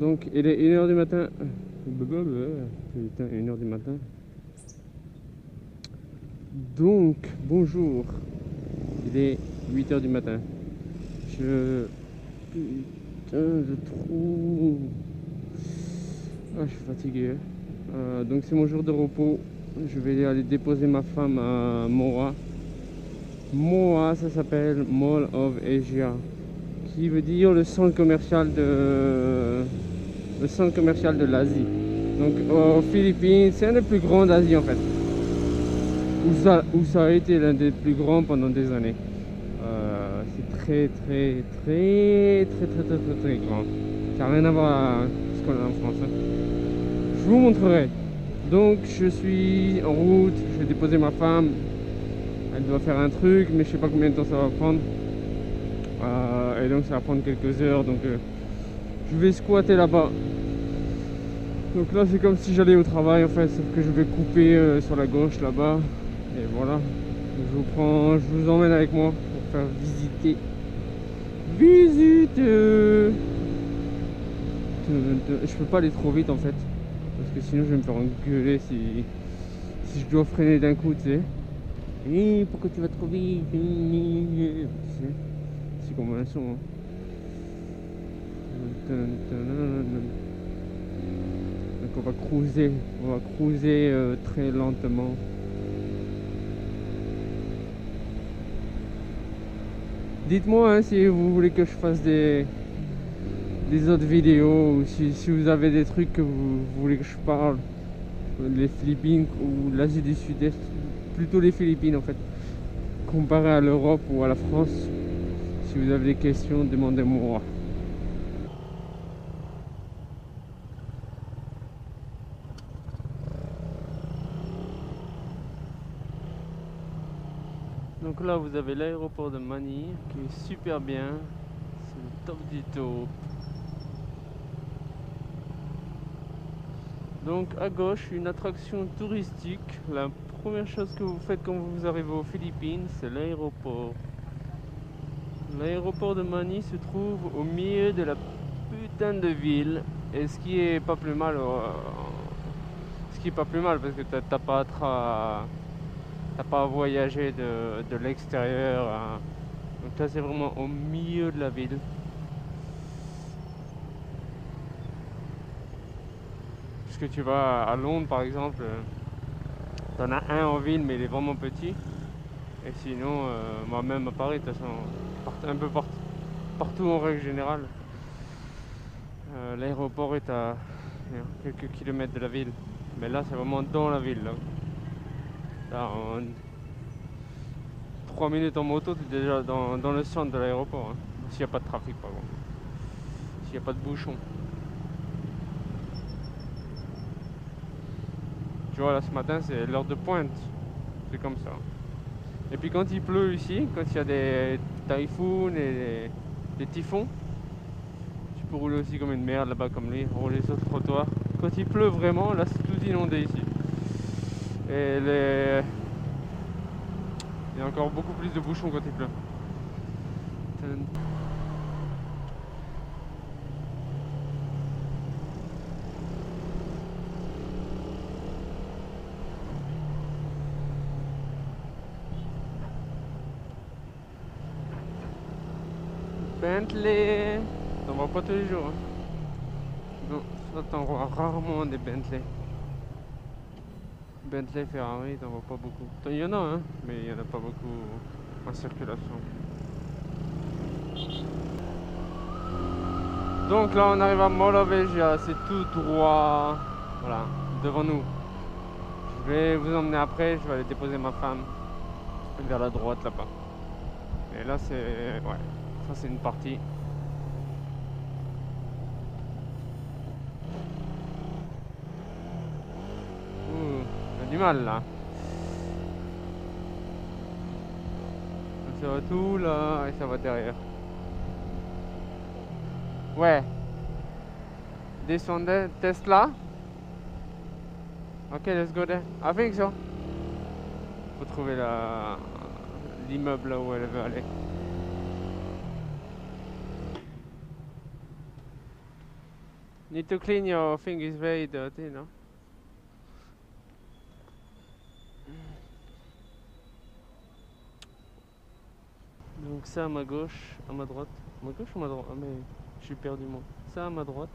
Donc il est 1h du matin. Putain, 1h du matin. Donc, bonjour. Il est 8h du matin. Putain, je trouve... Ah, je suis fatigué. Donc c'est mon jour de repos. Je vais aller déposer ma femme à Moa. Moa, ça s'appelle Mall of Asia, qui veut dire le centre commercial de l'Asie. Donc aux Philippines, c'est un des plus grands d'Asie en fait. Où ça a été l'un des plus grands pendant des années. C'est très grand. Ça n'a rien à voir avec ce qu'on a en France. Hein. Je vous montrerai. Donc je suis en route, je vais déposer ma femme. Elle doit faire un truc, mais je sais pas combien de temps ça va prendre. Et donc ça va prendre quelques heures. Donc je vais squatter là-bas. Donc là c'est comme si j'allais au travail en fait, sauf que je vais couper sur la gauche là-bas. Et voilà. Je vous emmène avec moi pour faire visiter. Je peux pas aller trop vite en fait. Parce que sinon je vais me faire engueuler si je dois freiner d'un coup, tu sais. Et pourquoi tu vas trop vite? C'est comme un son. Hein. Donc on va cruiser très lentement. Dites-moi hein, si vous voulez que je fasse des autres vidéos ou si vous avez des trucs que vous voulez que je parle. Les Philippines ou l'Asie du Sud-Est, plutôt les Philippines en fait, comparé à l'Europe ou à la France. Si vous avez des questions, demandez-moi. Donc là vous avez l'aéroport de Manille qui est super bien, c'est le top du top. Donc à gauche une attraction touristique, la première chose que vous faites quand vous arrivez aux Philippines c'est l'aéroport. L'aéroport de Manille se trouve au milieu de la putain de ville, et ce qui est pas plus mal parce que t'as pas à voyager de l'extérieur hein. Donc là c'est vraiment au milieu de la ville. Puisque tu vas à Londres par exemple, t'en as un en ville mais il est vraiment petit. Et sinon moi-même à Paris de toute façon un peu partout en règle générale, l'aéroport est à quelques kilomètres de la ville. Mais là c'est vraiment dans la ville là en 3 minutes en moto tu es déjà dans le centre de l'aéroport hein. S'il n'y a pas de trafic par contre, s'il n'y a pas de bouchon. Tu vois là ce matin c'est l'heure de pointe, c'est comme ça. Et puis quand il pleut ici, quand il y a des typhoons et des typhons, tu peux rouler aussi comme une merde là-bas comme lui, rouler sur le trottoir. Quand il pleut vraiment, là c'est tout inondé ici. Et il y a encore beaucoup plus de bouchons quand il pleut. Bentley, t'en vois pas tous les jours. Hein. Non, ça t'en vois rarement des Bentley. Bentley, Ferrari, t'en vois pas beaucoup. Il y en a, hein, mais il y en a pas beaucoup en circulation. Donc là, on arrive à Mall of Asia, c'est tout droit, voilà, devant nous. Je vais vous emmener après, je vais aller déposer ma femme vers la droite là-bas. Et là, c'est, ouais, ça c'est une partie. J'ai du mal là. Ça va tout là et ça va derrière. Ouais. Descendez Tesla. Ok, let's go there. I think so. Faut trouver l'immeuble là où elle veut aller. Need to clean your thing, is very dirty, no? Donc ça à ma gauche, à ma droite. À ma gauche ou à ma droite? Ah mais je suis perdu moi. Ça à ma droite,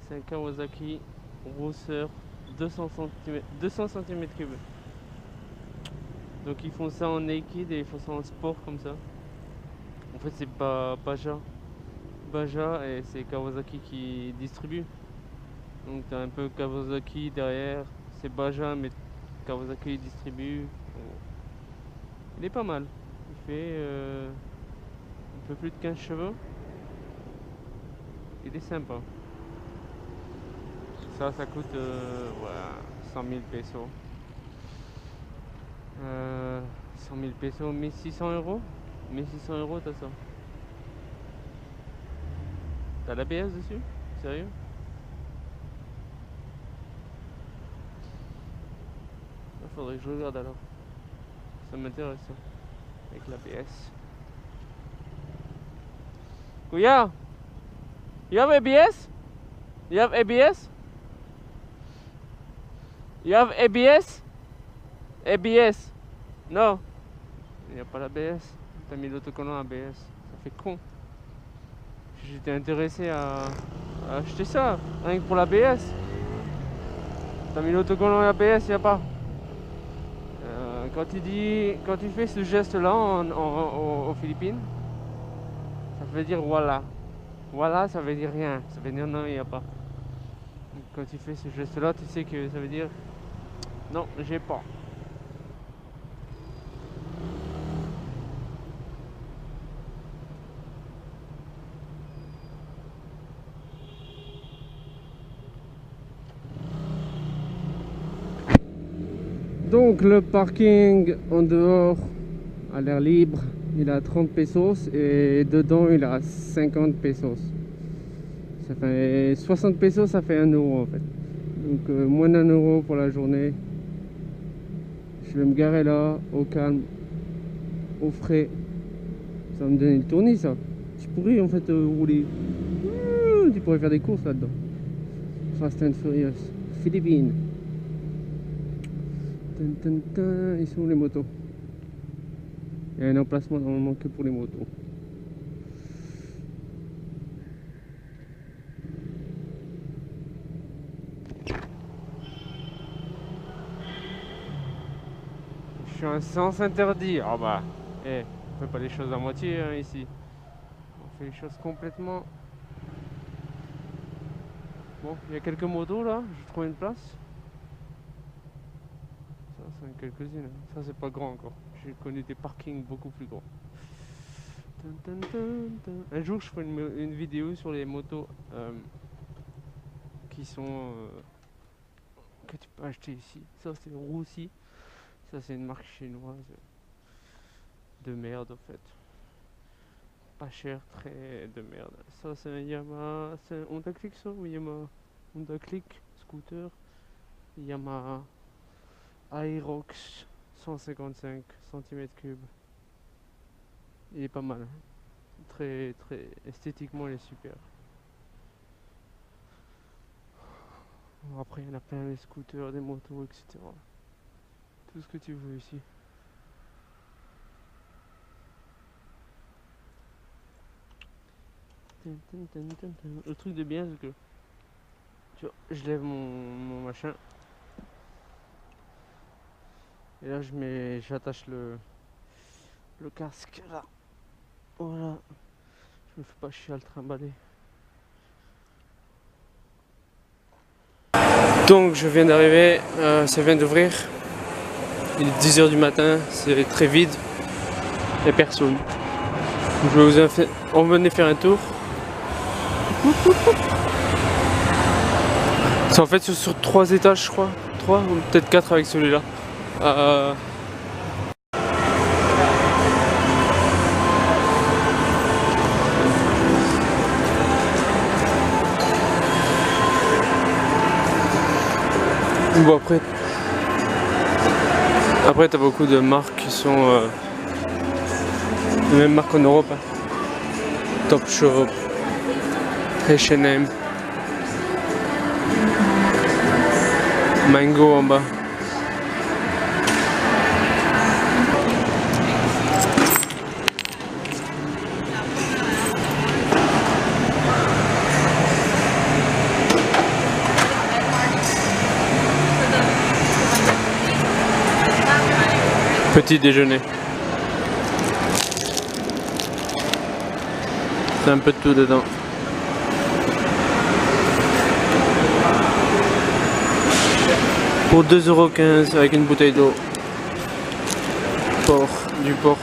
c'est un Kawasaki Rouser 200 cm3. Donc ils font ça en naked et ils font ça en sport comme ça. En fait c'est pas Baja et c'est Kawasaki qui distribue. Donc t'as un peu Kawasaki derrière, c'est Baja mais Kawasaki distribue. Il est pas mal. Il fait un peu plus de 15 chevaux. Il est sympa. Ça coûte voilà, 100 000 pesos. 100 000 pesos, 1600 euros. 1600 euros, t'as ça. T'as l'ABS dessus? Sérieux? Il faudrait que je regarde alors. Ça m'intéresse ça. Avec l'ABS. Kuya! You have ABS? You have ABS? You have ABS? ABS? Non. Il n'y a pas l'ABS. T'as mis l'autocollant ABS. Ça fait con. J'étais intéressé à acheter ça, rien que pour l'ABS. T'as mis l'autocollant ABS, il n'y a pas. Quand tu fais ce geste là aux Philippines, ça veut dire voilà. Voilà, ça veut dire rien. Ça veut dire non, il n'y a pas. Donc, quand tu fais ce geste là, tu sais que ça veut dire non, j'ai pas. Donc le parking en dehors à l'air libre, il a 30 pesos et dedans il a 50 pesos. Ça fait 60 pesos, ça fait 1 euro en fait. Donc moins d'1 euro pour la journée. Je vais me garer là, au calme, au frais. Ça va me donner une tournée ça. Je pourrais en fait rouler. Tu pourrais faire des courses là-dedans. Fast and Furious, Philippines. Ils sont où les motos? Il y a un emplacement normalement que pour les motos. Je suis un sens interdit. Ah bah, on fait pas les choses à moitié hein, ici. On fait les choses complètement. Bon, il y a quelques motos là, je trouve une place. Ça, c'est quelques-unes. Ça, c'est pas grand encore. J'ai connu des parkings beaucoup plus grands. Un jour, je ferai une vidéo sur les motos qui sont que tu peux acheter ici. Ça, c'est Roussi. Ça, c'est une marque chinoise de merde en fait. Pas cher, très de merde. Ça, c'est un Yamaha. C'est un Honda Click, ça? Oui, Yamaha. Honda Click, scooter. Yamaha Aerox 155 cm3. Il est pas mal. Très esthétiquement, il est super. Bon, après, il y en a plein, les scooters, des motos, etc. Tout ce que tu veux ici. Le truc de bien, c'est que tu vois, je lève mon machin. Et là, j'attache le casque là. Voilà. Je me fais pas chier à le trimballer. Donc, je viens d'arriver. Ça vient d'ouvrir. Il est 10 h du matin. C'est très vide. Il n'y a personne. Je vais vous on venait faire un tour. C'est en fait sur 3 étages, je crois. 3 ou peut-être 4 avec celui-là. Bon, après t'as beaucoup de marques qui sont les mêmes marques en Europe, hein. Topshop, H&M, Mango en bas. Petit déjeuner. C'est un peu de tout dedans. Pour 2,15 € avec une bouteille d'eau. Du porc.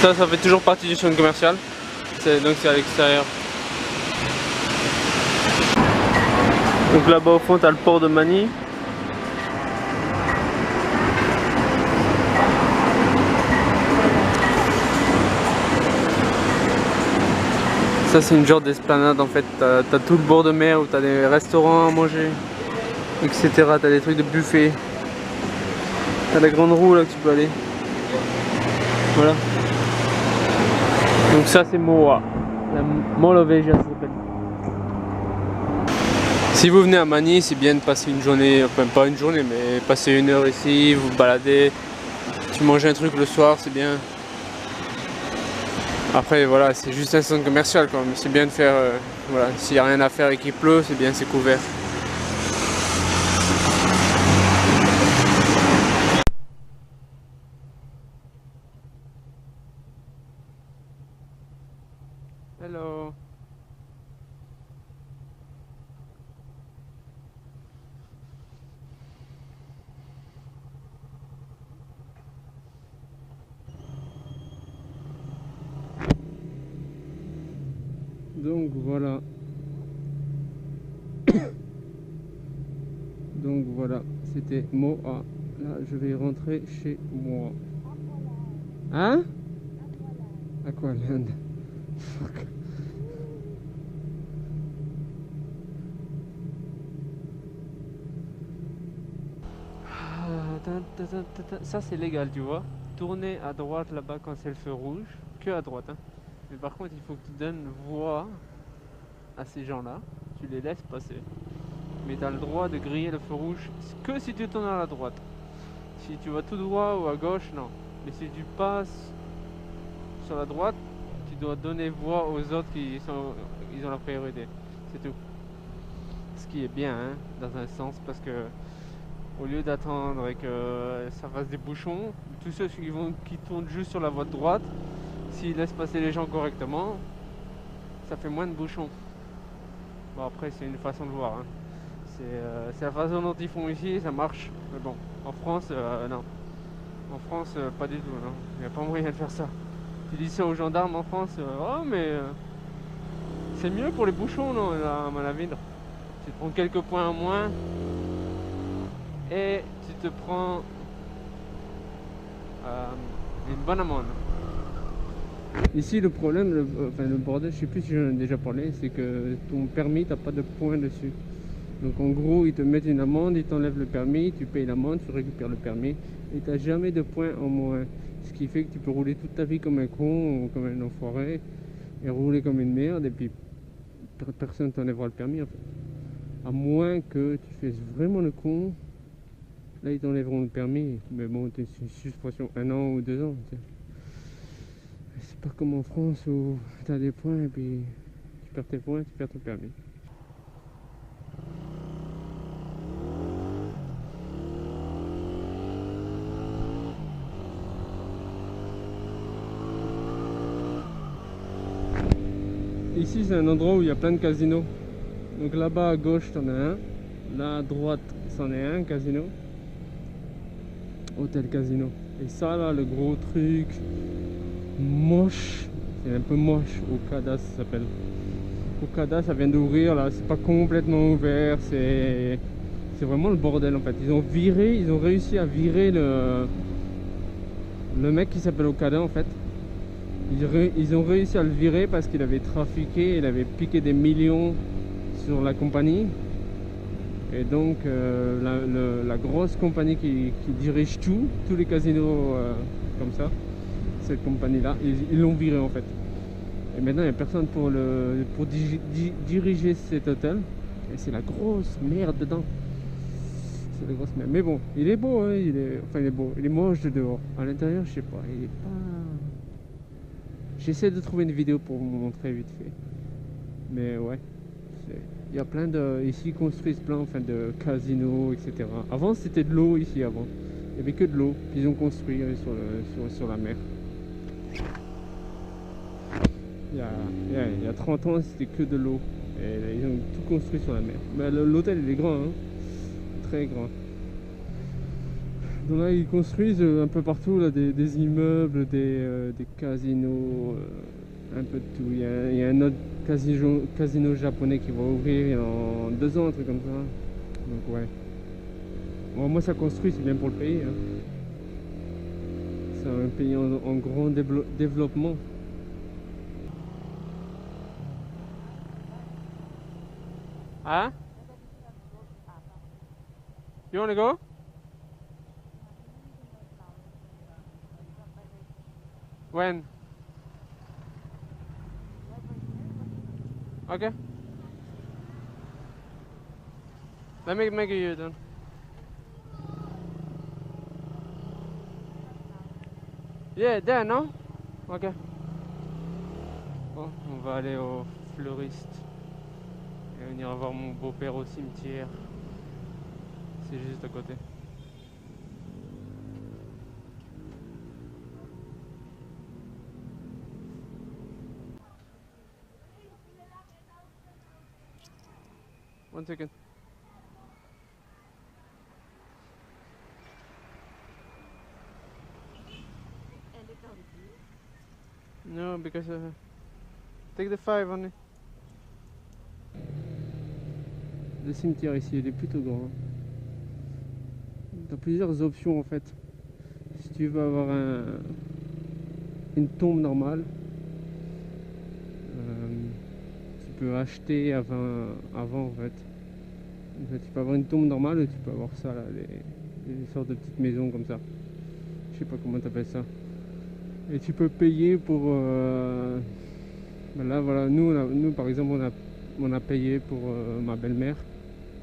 Ça fait toujours partie du centre commercial. Donc c'est à l'extérieur. Donc là-bas au fond, tu as le port de Manille. Ça c'est une genre d'esplanade en fait. T'as tout le bord de mer où tu as des restaurants à manger, etc. Tu as des trucs de buffet. Tu as la grande roue là que tu peux aller. Voilà. Donc ça c'est Moa, la Moloveja ça s'appelle. Si vous venez à Manille, c'est bien de passer une journée, enfin pas une journée, mais passer une heure ici, vous baladez, tu manges un truc le soir, c'est bien. Après voilà, c'est juste un centre commercial quand même, c'est bien de faire, voilà, s'il n'y a rien à faire et qu'il pleut, c'est bien, c'est couvert. Hello. Donc voilà. Donc voilà, c'était Moa. Là, je vais rentrer chez moi. Hein? Aqualand. Fuck. Ça c'est légal, tu vois. Tourner à droite là-bas quand c'est le feu rouge, que à droite. Hein. Mais par contre, il faut que tu donnes voix à ces gens-là. Tu les laisses passer. Mais tu as le droit de griller le feu rouge que si tu tournes à la droite. Si tu vas tout droit ou à gauche, non. Mais si tu passes sur la droite, tu dois donner voix aux autres qui ont la priorité. C'est tout. Ce qui est bien, hein, dans un sens, parce que au lieu d'attendre et que ça fasse des bouchons, tous ceux qui tournent juste sur la voie de droite, s'ils laissent passer les gens correctement, ça fait moins de bouchons. Bon, après c'est une façon de voir, hein. C'est la façon dont ils font ici, ça marche. Mais bon, en France, non. En France, pas du tout, non. Il n'y a pas moyen de faire ça. Tu dis ça aux gendarmes en France, oh mais c'est mieux pour les bouchons, non, à mon avis. Tu te prends quelques points en moins et tu te prends une bonne amende. Ici le problème, le bordel, je sais plus si j'en ai déjà parlé, c'est que ton permis, t'as pas de points dessus. Donc en gros, ils te mettent une amende, ils t'enlèvent le permis, tu payes l'amende, tu récupères le permis et tu n'as jamais de points en moins. Ce qui fait que tu peux rouler toute ta vie comme un con ou comme un enfoiré et rouler comme une merde et puis personne t'enlèvera le permis en fait. À moins que tu fasses vraiment le con, là ils t'enlèveront le permis, mais bon, c'est une suspension 1 an ou 2 ans. C'est pas comme en France où tu as des points et puis tu perds tes points, tu perds ton permis. Ici c'est un endroit où il y a plein de casinos. Donc là-bas à gauche t'en as un, là à droite c'en est un casino, hôtel casino. Et ça là, le gros truc moche, c'est un peu moche, Okada ça s'appelle. Okada ça vient d'ouvrir là, c'est pas complètement ouvert, c'est vraiment le bordel en fait. Ils ont réussi à virer Le mec qui s'appelle Okada en fait, ils ont réussi à le virer parce qu'il avait trafiqué, il avait piqué des millions sur la compagnie. Et donc la grosse compagnie qui dirige tous les casinos comme ça, cette compagnie là, ils l'ont viré en fait. Et maintenant il n'y a personne pour diriger cet hôtel. Et c'est la grosse merde dedans. C'est la grosse merde. Mais bon, il est beau, hein, il est beau. Il est moche de dehors. À l'intérieur, je sais pas, il est pas... J'essaie de trouver une vidéo pour vous montrer vite fait. Mais ouais, il y a plein de... Ici, ils construisent plein enfin, de casinos, etc. Avant, c'était de l'eau ici, avant. Il n'y avait que de l'eau. Ils ont construit sur la mer. Il y a 30 ans, c'était que de l'eau. Et ils ont tout construit sur la mer. Mais l'hôtel, il est grand, hein. Très grand. Donc là, ils construisent un peu partout là, des immeubles, des casinos, un peu de tout. Il y a un autre casino japonais qui va ouvrir en 2 ans, un truc comme ça. Donc ouais. Bon, moi, ça construit, c'est bien pour le pays. Hein. C'est un pays en grand développement. Huh? You wanna go? When? Okay. Let me make a U-turn. Yeah, there, no? Okay. Bon, on va aller au fleuriste. Et on ira voir mon beau-père au cimetière. C'est juste à côté. One second. No, because take the 5 only. Le cimetière ici, il est plutôt grand. Tu as plusieurs options en fait. Si tu veux avoir une tombe normale, tu peux acheter avant en fait. Tu peux avoir une tombe normale et tu peux avoir ça là, des sortes de petites maisons comme ça. Je sais pas comment t'appelles ça. Et tu peux payer pour... Ben là voilà, nous par exemple on a payé pour ma belle-mère.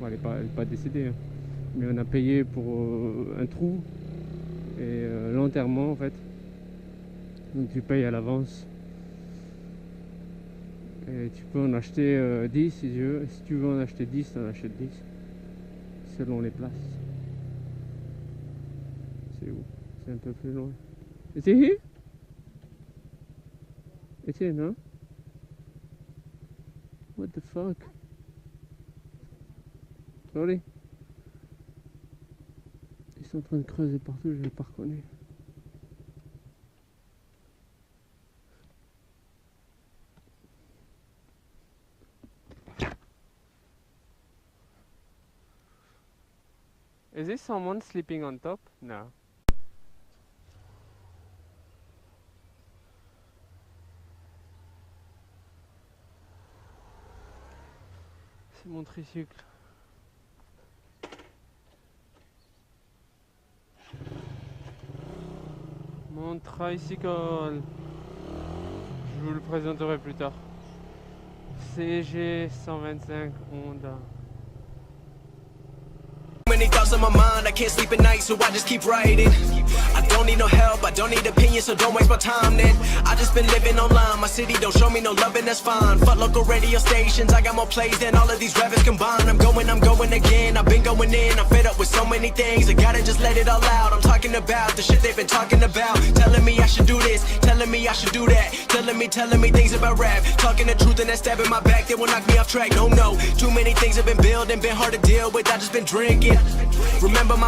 Bon, elle est pas décédée, hein. Mais on a payé pour un trou et l'enterrement en fait. Donc tu payes à l'avance. Et tu peux en acheter 10 si tu veux. Si tu veux en acheter 10, tu en achètes 10. Selon les places. C'est où? C'est un peu plus loin. Is it here? It's here, no? What the fuck? Sorry. Ils sont en train de creuser partout, je l'ai pas reconnu. Is this someone sleeping on top? No. C'est mon tricycle. Mon tricycle. Je vous le présenterai plus tard. CG 125 Honda. Many thoughts on my mind, I can't sleep at night, so I just keep writing. I don't need no help, I don't need opinions, so don't waste my time then. I just been living online, my city don't show me no love and that's fine. Fuck local radio stations, I got more plays than all of these rappers combined. I'm going again, I've been going in, I'm fed up with so many things. I gotta just let it all out, I'm talking about the shit they've been talking about. Telling me I should do this, telling me I should do that. Telling me things about rap. Talking the truth and that stab in my back, they will knock me off track. No, too many things have been building, been hard to deal with, I just been drinking. Remember my